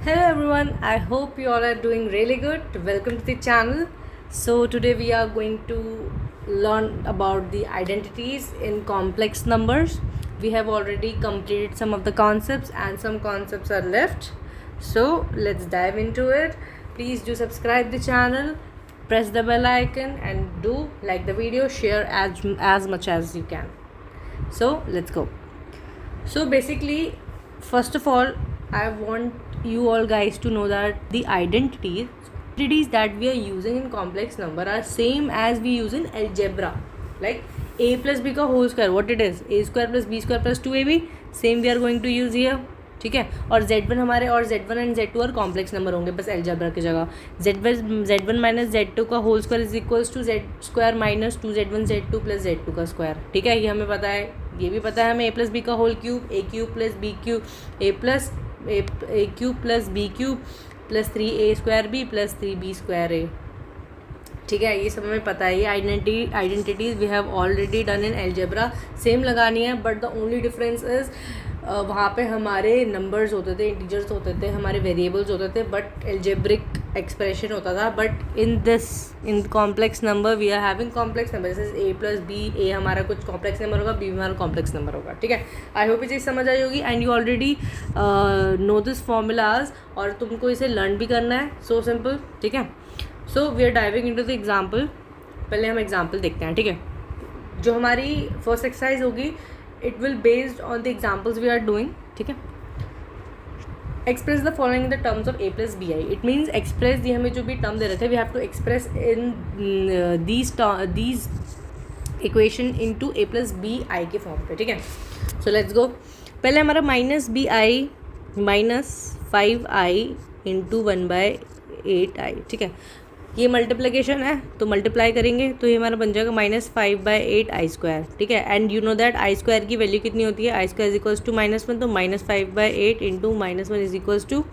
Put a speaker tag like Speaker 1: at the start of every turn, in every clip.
Speaker 1: Hello everyone, I hope you all are doing really good. Welcome to the channel. So today we are going to learn about the identities in complex numbers. We have already completed some of the concepts and some concepts are left. So let's dive into it. Please do subscribe the channel, press the bell icon and do like the video, share as much as you can. So let's go. So basically, first of all, I want you all guys to know that the identities that we are using in complex number are same as we use in algebra. Like a plus b का whole square, what it is, a square plus b square plus 2ab, same we are going to use here. ठीक है. और z1 हमारे और z1 and z2 और complex number होंगे बस algebra की जगह. z1 माइनस z2 का whole square is equals to z square minus 2z1 z2 plus z2 का स्क्वायर. ठीक है, ये हमें पता है. ये भी पता है हमें a प्लस बी का whole cube, a cube plus B cube A cube plus B cube plus 3a square B plus 3b square A. ठीक है, ये सब हमें पता है. ये identities we have already done in algebra. Same लगानी है, but the only difference is वहाँ पे हमारे नंबर्स होते थे, इंटीजर्स होते थे, हमारे वेरिएबल्स होते थे, बट एल्जेब्रिक एक्सप्रेशन होता था. But in complex number we are having complex number. जैसे a प्लस बी, ए हमारा कुछ कॉम्प्लेक्स नंबर होगा, बी हमारा कॉम्प्लेक्स नंबर होगा. ठीक है, आई होप ये चीज़ समझ आई होगी and you already know this formulas और तुमको इसे लर्न भी करना है. So simple. ठीक है, so we are diving into the example. पहले हम एग्जाम्पल देखते हैं. ठीक है, जो हमारी फर्स्ट एक्सरसाइज होगी it will based on the examples we are doing. ठीक है, express the following in the terms of a plus bi. it means express ये हमें जो भी term दे रहे थे we have to express in these equation into a plus bi के form पे. ठीक है, so let's go. पहले हमारा minus B I minus 5i into 1/8i. ठीक है, ये मल्टीप्लिकेशन है तो मल्टीप्लाई करेंगे तो ये हमारा बन जाएगा -5/8 आई स्क्वायर. ठीक है, and you know that I square की वैल्यू कितनी होती है, आई स्क्वायर इज इक्वल्स टू -1, तो -5/8 इंटू -1 इज इक्वल्स टू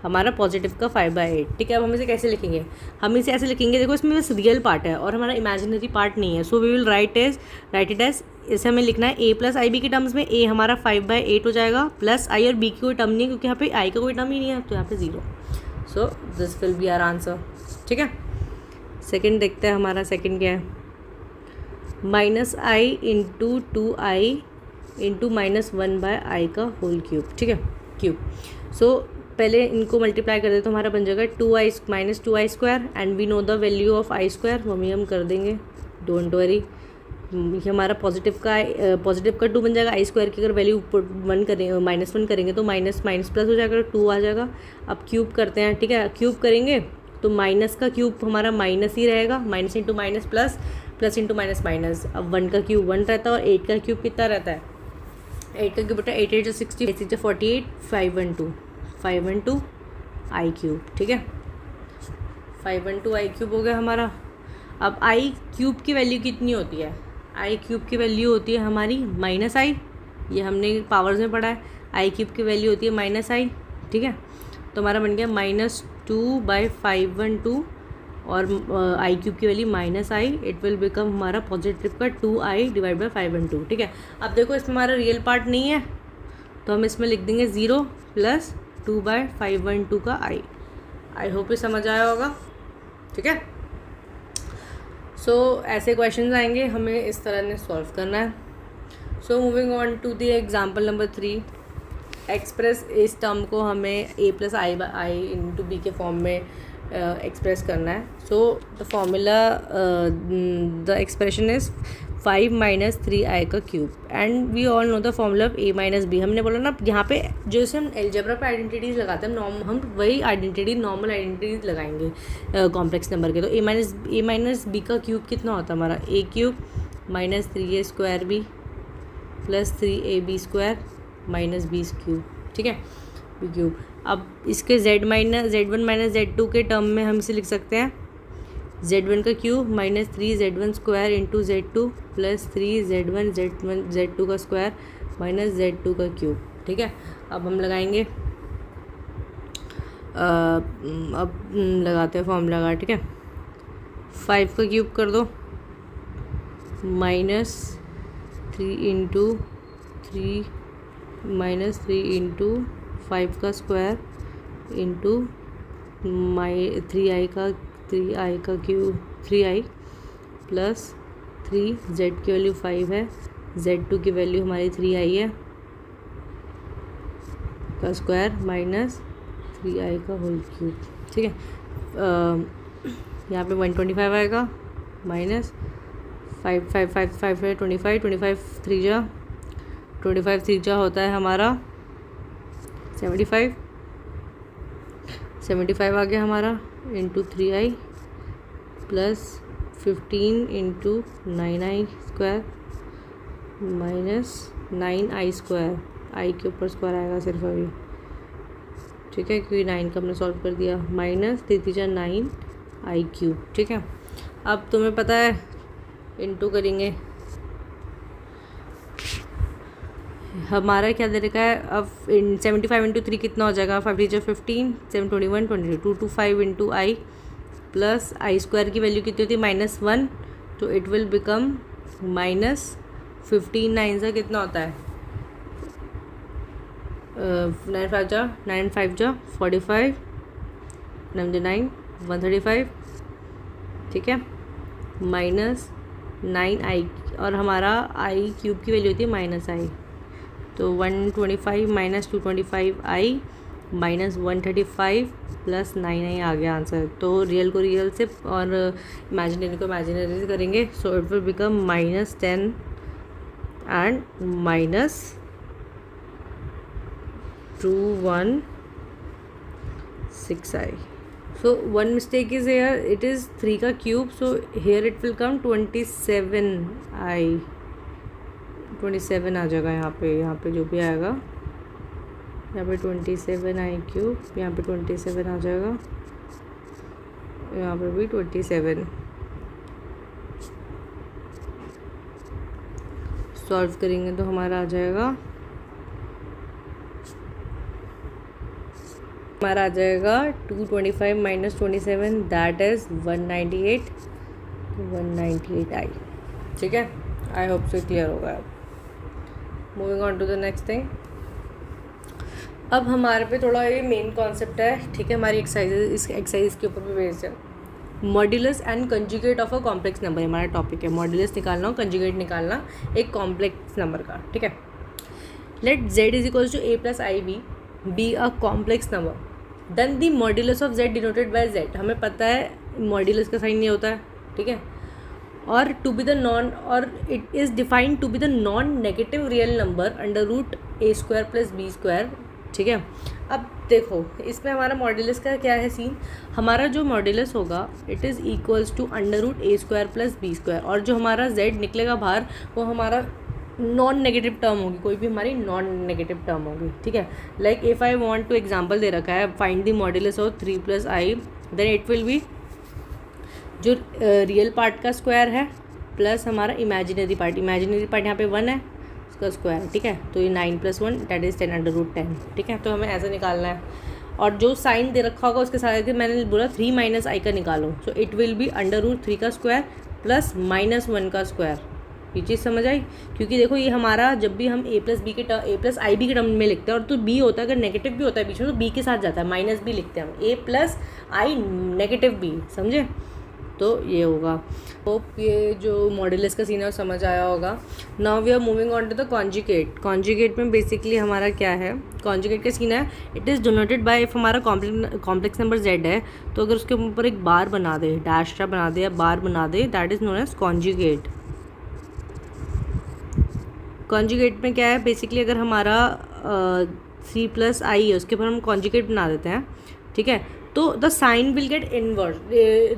Speaker 1: हमारा पॉजिटिव का 5/8. ठीक है, अब हम इसे कैसे लिखेंगे, हम इसे ऐसे लिखेंगे. देखो इसमें बस रियल पार्ट है और हमारा इमेजिनरी पार्ट नहीं है. So we will write it as इसे हमें लिखना है a प्लस आई बी के टर्म्स में. a हमारा 5/8 हो जाएगा प्लस आई और b की कोई टर्म नहीं है क्योंकि यहाँ पे आई का कोई टर्म ही नहीं है तो यहाँ पे 0. So this will be our answer. ठीक है, सेकेंड देखते हैं. हमारा सेकेंड क्या है, -i into 2i into -1/i का होल क्यूब. ठीक है, क्यूब. सो पहले इनको मल्टीप्लाई कर दे तो हमारा बन जाएगा 2i minus 2i square and we know the value of I square. वो हम कर देंगे, डोंट वरी. ये हमारा पॉजिटिव का 2 बन जाएगा. आई स्क्वायर की अगर वैल्यू -1 करेंगे तो माइनस प्लस हो जाएगा, 2 आ जाएगा. अब क्यूब करते हैं. ठीक है, क्यूब करेंगे तो माइनस का क्यूब हमारा माइनस ही रहेगा, minus into minus plus, plus into minus minus. अब 1 का क्यूब 1 रहता है और 8 का क्यूब कितना रहता है, 8 का क्यूब बेटा 8 8 60, 8 6 48, 512 आई क्यूब. ठीक है, 512 आई क्यूब हो गया हमारा. अब आई क्यूब की वैल्यू कितनी होती है, आई क्यूब की वैल्यू होती है हमारी -i. ये हमने पावर्स में पढ़ा है. आई क्यूब की वैल्यू होती है -i. ठीक है, तो हमारा बन गया -2/512 और आई क्यूब की value -i. It will become हमारा पॉजिटिव का 2i डिवाइड बाई 512. ठीक है, अब देखो इसमें हमारा रियल पार्ट नहीं है तो हम इसमें लिख देंगे 0 प्लस 2/512 का i. आई होप ये समझ आया होगा. ठीक है, सो ऐसे क्वेश्चन आएंगे, हमें इस तरह ने सॉल्व करना है. So moving on to the example number 3. Express इस टर्म को हमें a plus I into B के फॉर्म में एक्सप्रेस करना है. So the formula the expression is 5 minus 3i का cube and we all know the formula of a minus B. हमने बोला ना यहाँ पे जैसे हम एल्जेब्रा पे आइडेंटिटीज़ लगाते हैं हम वही आइडेंटिटी नॉर्मल आइडेंटिटीज़ लगाएंगे कॉम्प्लेक्स नंबर के. तो a माइनस बी का क्यूब कितना होता है हमारा, a cube minus 3a square B plus 3ab square minus B cube. ठीक है, बी क्यूब. अब इसके z1 माइनस z2 के टर्म में हम इसे लिख सकते हैं z1 का cube minus 3z1 square into z2 plus 3z1 z2 का स्क्वायर माइनस z2 का क्यूब. ठीक है, अब हम लगाएंगे, अब लगाते हैं फॉर्मूला लगा. ठीक है, 5 का क्यूब कर दो -3 इंटू 5 का स्क्वायर इंटू थ्री आई का क्यूब 3i प्लस 3 z की वैल्यू 5 है, z2 की वैल्यू हमारी 3i है का स्क्वायर माइनस 3i का होल क्यूब। ठीक है, यहाँ पे 125 आएगा माइनस 5 5 5 5 है 25 25 3 जा होता है हमारा 75 आ गया हमारा into 3i plus 15 into 9i square minus 9i square, I के ऊपर स्क्वायर आएगा सिर्फ अभी। ठीक है, क्योंकि 9 का हमने सॉल्व कर दिया माइनस 3 9 आई क्यूब। ठीक है, अब तुम्हें पता है इंटू करेंगे, हमारा क्या दे रखा है अब 75 इंटू 3 कितना हो जाएगा, 5 3 15 7 21 22 2 to 5 into I plus I square की वैल्यू कितनी होती है -1, तो इट विल बिकम माइनस 15 9 से कितना होता है 9 5 जा 45 9 135। ठीक है, माइनस 9i और हमारा आई क्यूब की वैल्यू होती है -i, तो 125 minus 225i minus 135 plus 9i आ गया आंसर। तो रियल को रियल से और इमेजिनरी को इमेजिनरी से करेंगे, सो it will become -10 and -216i। So one mistake is here, it is 3 का cube, so here it will come 27i, 27 आ जाएगा यहाँ पे जो भी आएगा, यहाँ पे 27i क्यूब, यहाँ पे 27 आ जाएगा, यहाँ पे भी 27। सॉल्व करेंगे तो हमारा आ जाएगा 225 माइनस 27 दैट इज़ 198i। ठीक है, आई होप से क्लियर होगा। अब moving on to the next thing, अब हमारे पे थोड़ा ये मेन कॉन्सेप्ट है। ठीक है, हमारी इस एक्सरसाइज के ऊपर भी बेस्ड है। Modulus and conjugate of a complex number हमारा टॉपिक है। मॉड्यूलस निकालना और कंजुगेट निकालना एक कॉम्प्लेक्स नंबर का। ठीक है, let z is equals to a plus I B a complex number, then the modulus of z denoted by z। हमें पता है मॉड्यूलस का साइन ये होता है। ठीक है, और टू बी द नॉन, और it is defined to be the non negative real number under root a square plus B square. ठीक है, अब देखो इसमें हमारा मॉड्यूलस का क्या है सीन, हमारा जो मॉड्यूलस होगा it is equals to under root a square plus B square, और जो हमारा z निकलेगा बाहर वो हमारा नॉन नेगेटिव टर्म होगी, कोई भी हमारी नॉन नेगेटिव टर्म होगी। ठीक है, like if I want to example दे रखा है find the modulus of 3 plus I, then it will be जो रियल पार्ट का स्क्वायर है प्लस हमारा इमेजिनरी पार्ट यहाँ पे 1 है उसका स्क्वायर। ठीक है, तो ये 9 + 1 दैट इज़ 10 अंडर रूट 10। ठीक है, तो हमें ऐसा निकालना है, और जो साइन दे रखा होगा उसके साथ मैंने बोला 3 माइनस आई का निकालो, so it will be under root 3 का स्क्वायर प्लस -1 का स्क्वायर। ये चीज़ समझ आई, क्योंकि देखो ये हमारा जब भी हम a प्लस आई बी के टर्म में लिखते हैं, और तो b होता है अगर नेगेटिव भी होता है बीच में तो b के साथ जाता है, माइनस b लिखते हैं हम, a plus I negative b, समझे। तो ये होगा। होप ये जो मॉड्यूलस का सीन है वो समझ आया होगा। Now we are moving on to the conjugate. Conjugate में बेसिकली हमारा क्या है, कॉन्जुगेट का सीन है it is denoted by, if हमारा कॉम्प्लेक्स नंबर z है तो अगर उसके ऊपर एक बार बना दे, डैश बना दे या बार बना दे, that is known as conjugate. Conjugate में क्या है बेसिकली, अगर हमारा 3 प्लस आई है उसके ऊपर हम कॉन्जुगेट बना देते हैं। ठीक है, तो the sign will get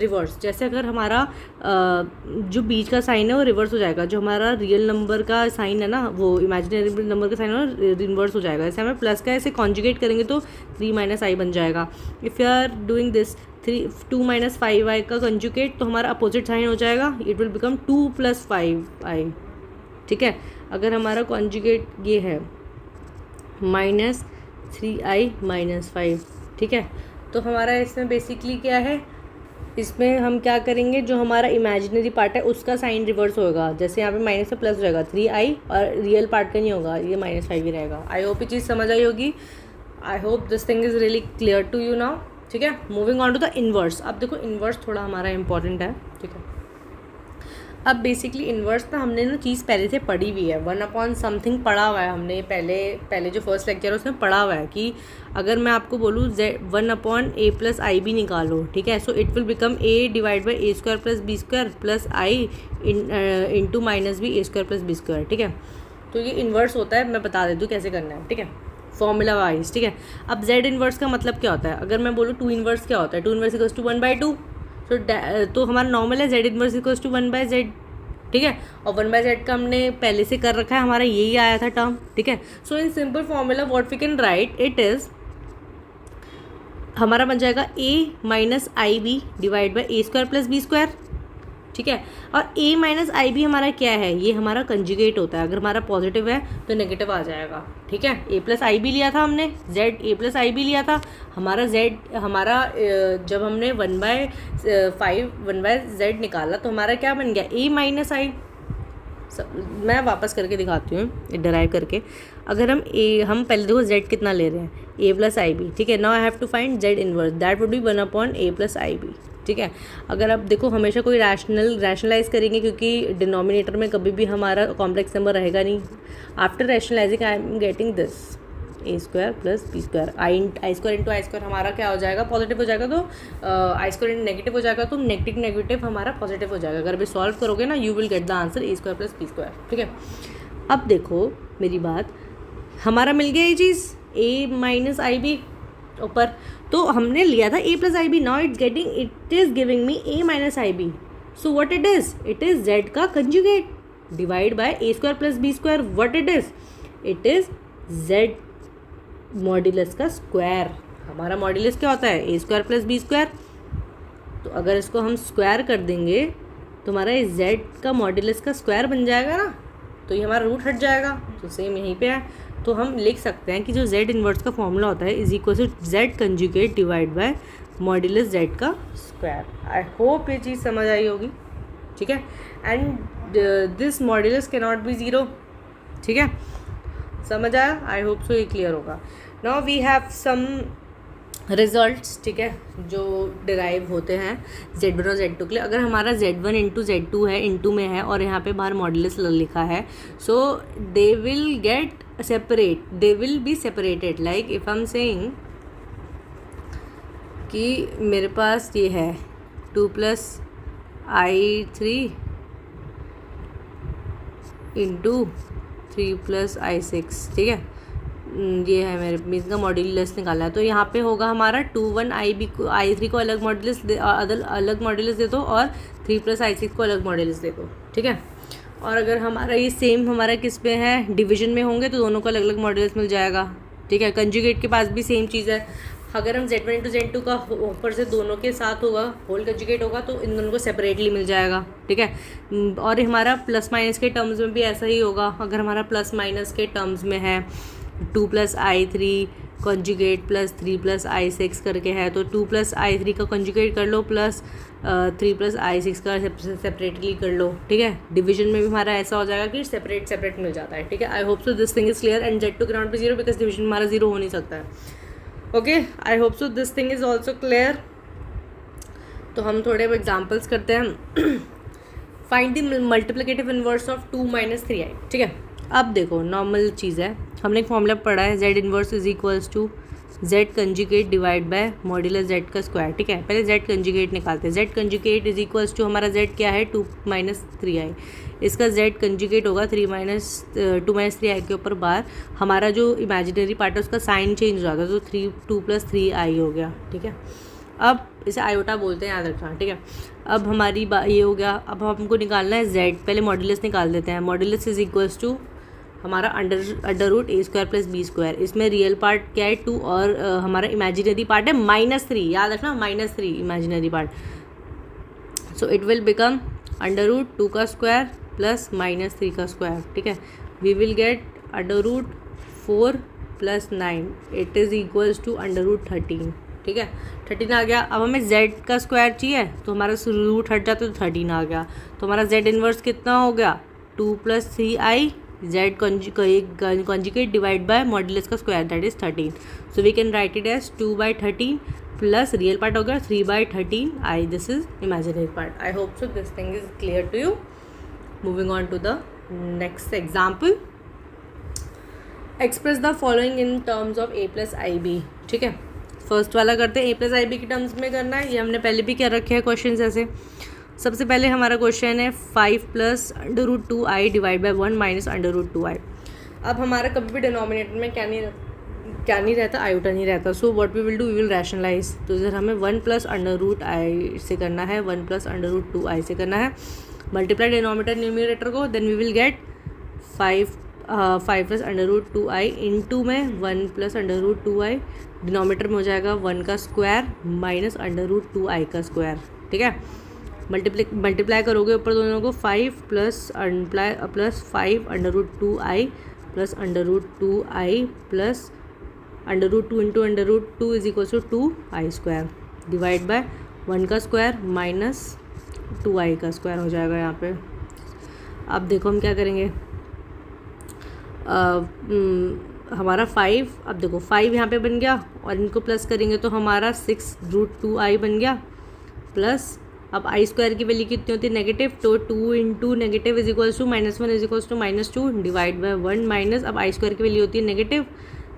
Speaker 1: reverse. जैसे अगर हमारा जो बीच का साइन है वो रिवर्स हो जाएगा, जो हमारा रियल नंबर का साइन है ना वो इमेजिनरी नंबर का साइन है ना रिवर्स हो जाएगा। जैसे हमें प्लस का ऐसे कॉन्जुगेट करेंगे तो 3 माइनस आई बन जाएगा। If you are doing this 2 minus 5i का कंजुगेट तो हमारा अपोजिट साइन हो जाएगा, it will become 2 plus 5i। ठीक है, अगर हमारा कॉन्जुगेट ये है -3i - 5। ठीक है, तो हमारा इसमें बेसिकली क्या है, इसमें हम क्या करेंगे, जो हमारा इमेजिनरी पार्ट है उसका साइन रिवर्स होगा। जैसे यहाँ पे माइनस से प्लस हो जाएगा 3i, और रियल पार्ट का नहीं होगा, ये -5 ही रहेगा। आई होप ये चीज़ समझ आई होगी। I hope this thing is really clear to you now. ठीक है, moving on to the inverse. अब देखो इन्वर्स थोड़ा हमारा इंपॉर्टेंट है. ठीक है, अब बेसिकली इन्वर्स ना हमने ना चीज़ पहले से पढ़ी हुई है. 1/समथिंग पढ़ा हुआ है हमने पहले जो फर्स्ट लेक्चर है उसमें पढ़ा हुआ है कि अगर मैं आपको बोलूँ 1/a+ib निकालो. ठीक है, सो it will become a divide by a² plus b² plus i into minus b a² plus b². ठीक है, तो ये इन्वर्स होता है. मैं बता देती हूँ कैसे करना है. ठीक है, फॉर्मूला वाइज. ठीक है, अब z इन्वर्स का मतलब क्या होता है. अगर मैं बोलूँ 2 इन्वर्स क्या होता है. 2 इन्वर्स इक्वल्स टू 1/2. तो हमारा नॉर्मल है z inverse equals to 1/z. ठीक है, और 1/z का हमने पहले से कर रखा है, हमारा यही आया था टर्म. ठीक है, so in simple formula what we can write it is, हमारा बन जाएगा a minus I B divide by a² plus b². ठीक है, और a माइनस आई बी हमारा क्या है, ये हमारा कंजुगेट होता है. अगर हमारा पॉजिटिव है तो नेगेटिव आ जाएगा. ठीक है, a प्लस आई बी लिया था हमने, z a plus I B लिया था. हमारा जब हमने 1/z निकाला तो हमारा क्या बन गया, a माइनस आई. मैं वापस करके दिखाती हूँ डराइव करके. अगर हम पहले देखो z कितना ले रहे हैं, a प्लस आई बी. ठीक है, now I have to find z inverse, that would be 1/a plus I B. ठीक है, अगर आप देखो हमेशा कोई रैशनलाइज करेंगे क्योंकि डिनोमिनेटर में कभी भी हमारा कॉम्प्लेक्स नंबर रहेगा नहीं. After rationalising I am getting this a² plus b². i² into i² हमारा क्या हो जाएगा, पॉजिटिव हो जाएगा. तो i² इंटू नेगेटिव हो जाएगा, तो नेगेटिव हमारा पॉजिटिव हो जाएगा. अगर भी सॉल्व करोगे ना you will get the answer a² plus b². ठीक है, अब देखो मेरी बात, हमारा मिल गया ये चीज़ a माइनस आई बी ऊपर. तो हमने लिया था a plus I B. Now it is giving me a minus I B. So what it is z का conjugate divide by a² plus b². What it is z modulus का square. हमारा modulus क्या होता है, a² plus b². तो अगर इसको हम स्क्वायर कर देंगे तो हमारा ये z का मॉड्यूलस का स्क्वायर बन जाएगा ना, तो ये हमारा रूट हट जाएगा. तो सेम यहीं पे है. तो हम लिख सकते हैं कि जो z इन्वर्स का फॉर्मूला होता है is equal to z conjugate divide by modulus z का स्क्वायर. आई होप ये चीज़ समझ आई होगी. ठीक है, and this modulus cannot be 0. ठीक है, समझ आया. आई होप सो ये क्लियर होगा. Now we have some results. ठीक है, जो डिराइव होते हैं z1 और z2 के लिए. अगर हमारा z1 इंटू z2 है, इंटू में है और यहाँ पे बाहर मॉड्यूलस लिखा है, so they will get separate, they will be separated. Like if I am saying कि मेरे पास ये है 2 plus i3 into 3 plus i6. ठीक है, ये है मेरे मीन्स का मॉड्यूलस निकालना है. तो यहाँ पे होगा हमारा 2/1 i3 को अलग मॉड्यूलस दे दो और 3 प्लस i6 को अलग मॉड्यूलस दे दो. ठीक है, और अगर हमारा ये सेम हमारा किस पे है, डिवीजन में होंगे तो दोनों को अलग अलग मॉड्यूलस मिल जाएगा. ठीक है, कंजुगेट के पास भी सेम चीज़ है. अगर हम z1 इंटू z2 का ऊपर से दोनों के साथ होगा, होल कंजुगेट होगा, तो इन दोनों को सेपरेटली मिल जाएगा. ठीक है, और हमारा प्लस माइनस के टर्म्स में भी ऐसा ही होगा. अगर हमारा प्लस माइनस के टर्म्स में है 2 plus i3 conjugate plus 3 plus i6 करके है, तो 2 प्लस i3 का कंजुगेट कर लो प्लस 3 प्लस i6 का सेपरेटली कर लो. ठीक है, डिवीजन में भी हमारा ऐसा हो जाएगा कि सेपरेट मिल जाता है. ठीक है, I hope so this thing is clear. And z2 can not be 0 because division हमारा 0 हो नहीं सकता है. Okay, I hope so this thing is also clear. तो हम थोड़े एग्जाम्पल्स करते हैं. Find the multiplicative inverse of 2 minus 3i. ठीक है, अब देखो नॉर्मल चीज़ है, हमने एक फॉर्मूला पढ़ा है z inverse is equals to z conjugate divide by modulus z का स्क्वायर. ठीक है, पहले z कंजुगेट निकालते हैं. z conjugate is equals to हमारा z क्या है 2 माइनस 3i. इसका z कंजुगेट होगा 2 माइनस 3i के ऊपर बार हमारा जो इमेजिनरी पार्ट है उसका साइन चेंज हो जाता है, तो 2 प्लस 3i हो गया. ठीक है, अब इसे आयोटा बोलते हैं, याद रखना. ठीक है, अब हमारी ये हो गया. अब हमको निकालना है z. पहले मॉड्यूलस निकाल देते हैं. मॉड्यूलस इज इक्वल्स टू हमारा under root a² plus b². इसमें रियल पार्ट क्या है 2 और हमारा इमेजिनरी पार्ट है -3. याद रखना -3 imaginary part. So it will become under root 2 का स्क्वायर प्लस -3 का स्क्वायर. ठीक है, we will get under root 4 plus 9. It is equals to under root 13. ठीक है, 13 आ गया. अब हमें z का स्क्वायर चाहिए तो हमारा रूट हट जाता है तो 13 आ गया. तो हमारा z इन्वर्स कितना हो गया 2 plus 3i z conjugate divide by modulus का square that is 13. So we can write it as 2/13 plus real part हो गया 3/13 I. This is imaginary part. I hope so this thing is clear to you. Moving on to the next example. Express the following in terms of a plus I B. ठीक है, first वाला करते हैं. a plus I B के terms में करना है. ये हमने पहले भी क्या रखे हैं क्वेश्चन ऐसे. सबसे पहले हमारा क्वेश्चन है 5 plus √2i divide by 1 minus √2i. अब हमारा कभी भी डिनोमिनेटर में क्या नहीं रहता, आयोटा नहीं रहता. So what we will do, we will rationalise. तो इधर हमें 1 प्लस √i से करना है, 1 प्लस √2i से करना है. मल्टीप्लाई डिनोमिनेटर न्यूमरेटर को, then we will get 5 plus √2i into में 1 प्लस √2i. डिनोमिनेटर में हो जाएगा 1 का स्क्वायर माइनस √2i का स्क्वायर. ठीक है, मल्टीप्लाई करोगे ऊपर दोनों को. 5 plus 5 √2i plus √2i plus √2 into √2 is equal to 2i square divide by 1 का स्क्वायर माइनस 2i का स्क्वायर हो जाएगा यहाँ पे. अब देखो हम क्या करेंगे. हमारा 5, अब देखो 5 यहाँ पे बन गया और इनको प्लस करेंगे तो हमारा 6√2i बन गया प्लस. अब आई स्क्वायर की वैल्यू कितनी होती है, नेगेटिव. तो 2 into negative is equals to -1 is equals to -2 divide by 1 minus. अब आई स्क्वायर की वैल्यू होती है नेगेटिव,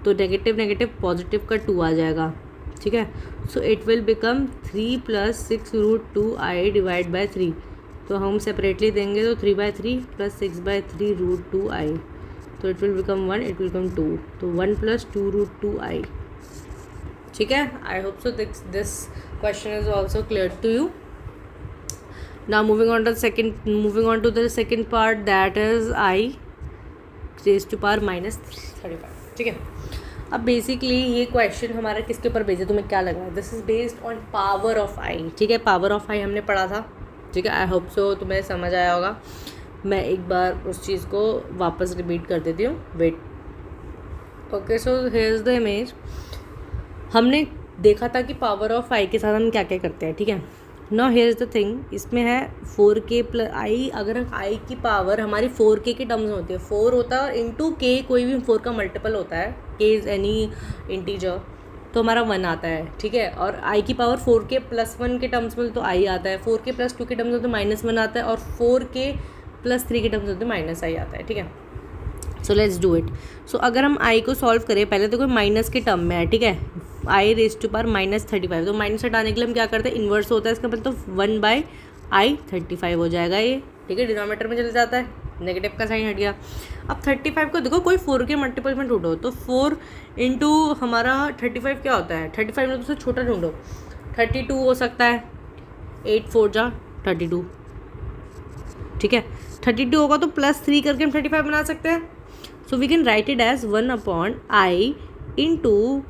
Speaker 1: तो नेगेटिव नेगेटिव पॉजिटिव का 2 आ जाएगा. ठीक है, सो it will become 3 plus 6√2i divide by 3. तो हम सेपरेटली देंगे तो 3/3 प्लस 6/3√2i. तो it will become 1, it will become 2. तो 1 प्लस 2√2i. ठीक है, I hope so this question is also clear to you. Now moving on to the second part, that is I raised to power -35. ठीक है, अब basically ये question हमारा किसके ऊपर बेस्ड है, तुम्हें क्या लग रहा है. This is based on power of I. ठीक है, पावर ऑफ आई हमने पढ़ा था. ठीक है, आई होप सो तुम्हें समझ आया होगा. मैं एक बार उस चीज़ को वापस रिपीट कर देती हूँ. Wait. Okay, so here is the image. हमने देखा था कि पावर ऑफ आई के साथ हम क्या क्या करते हैं. ठीक है, now here is the thing. इसमें है 4k प्लस आई. अगर आई की पावर हमारी 4k के टर्म्स में होती है, 4 होता है इंटू k, कोई भी 4 का मल्टीपल होता है, k इज़ एनी इंटीजर, तो हमारा 1 आता है. ठीक है, और आई की पावर 4k प्लस 1 के टर्म्स में तो आई आता है, 4k प्लस 2 के टर्म्स में तो -1 आता है, और 4k प्लस 3 के टर्म्स में तो -i आता है. ठीक है, सो लेट्स डू इट. सो अगर हम आई को सॉल्व करें, पहले तो कोई माइनस के टर्म में है. ठीक है, आई रेज टू पावर -35. तो माइनस हटाने के लिए हम क्या करते हैं, इन्वर्स होता है इसका, मतलब 1/i35 हो जाएगा ये. ठीक है, डिनोमिनेटर में चले जाता है, नेगेटिव का साइन हट गया. अब 35 को देखो कोई 4 के मल्टीपल में ढूंढो, तो 4 इंटू हमारा 35 क्या होता है. 35 में तो उससे छोटा ढूंढो, 32 हो सकता है. 8 4 जा 32. ठीक है, 32 होगा तो +3 करके हम 35 बना सकते हैं. So we can write it as 1/i into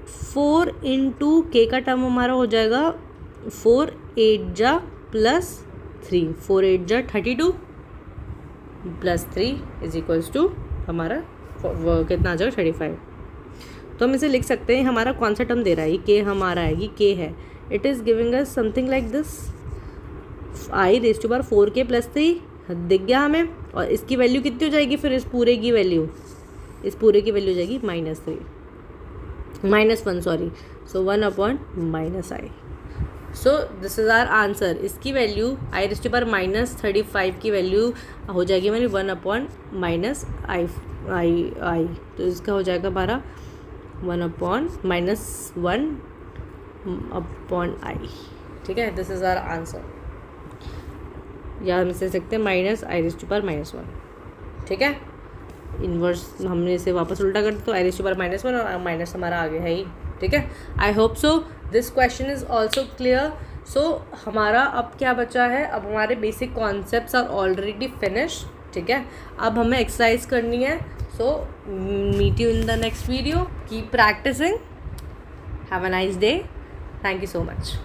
Speaker 1: 4 into k का टर्म हमारा हो जाएगा 4 8 जा प्लस 3, 4 8 जा 32 प्लस 3 इज इक्वल्स टू हमारा कितना आ जाएगा 35. तो हम इसे लिख सकते हैं. हमारा कौन सा टर्म दे रहा है, ये के हमारा है, ये के है. It is giving us something like this. I raise to power 4k plus 3 दिख गया हमें. और इसकी वैल्यू कितनी हो जाएगी फिर, इस पूरे की वैल्यू हो जाएगी -1 sorry. So 1/-i. So this is our answer. इसकी value I raise to power -35 की वैल्यू हो जाएगी हमारी 1/-i. तो इसका हो जाएगा हमारा 1/-1/i. ठीक है, दिस इज़ आवर आंसर. या हम इसे सकते हैं -i रेज टू पावर -1. ठीक है, इन्वर्स हमने इसे वापस उल्टा कर दिया तो i रेज टू पावर -1 और माइनस हमारा आगे है ही. ठीक है, I hope so this question is also clear. So हमारा अब क्या बचा है, अब हमारे basic concepts are already finish. ठीक है, अब हमें एक्सरसाइज करनी है. So meet you in the next video. Keep practicing. Have a nice day. Thank you so much.